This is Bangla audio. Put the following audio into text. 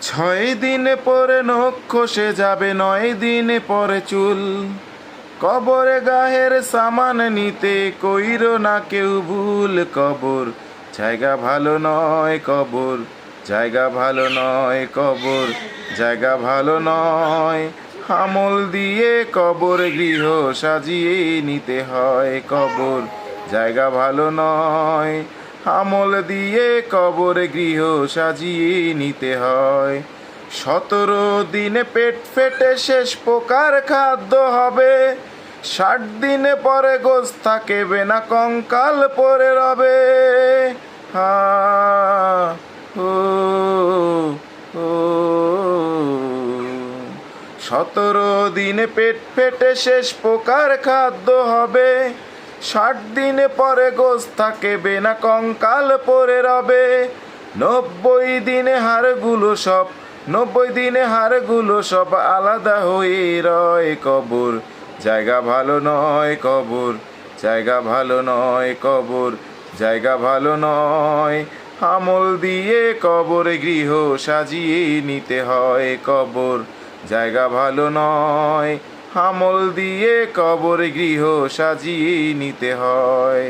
6 দিন পরে নখ খসে যাবে, 9 দিন পরে চুল। কবরে গাহের সামান নিতে কইরো না কেউ ভুল। কবর জায়গা ভালো নয়, কবর জায়গা ভালো নয়, কবর জায়গা ভালো নয়। আমল দিয়ে কবর গৃহ সাজিয়ে নিতে হয়, কবর জায়গা ভালো নয়। আমল দিয়ে কবর গৃহ সাজিয়ে নিতে হয়। 17 দিনে পেট ফেটে শেষ প্রকার খাদ্য হবে। 60 দিন পরে গোস্ত থাকবে না, কঙ্কাল পরে রবে। হা ও ও 17 দিনে পেট ফেটে শেষ প্রকার খাদ্য হবে। 60 দিন পরে গোস্ত থাকবে না, কঙ্কাল পরে রবে। 90 দিনে হাড়গুলো সব 90 দিনে হাড়গুলো সব আলাদা হয়ে রয়। কবর জায়গা ভালো নয়, কবর জায়গা ভালো নয়, কবর জায়গা ভালো নয়। আমল দিয়ে কবর গৃহ সাজিয়ে নিতে হয়, কবর জায়গা ভালো নয়। আমল দিয়ে কবর গৃহ সাজিয়ে নিতে হয়।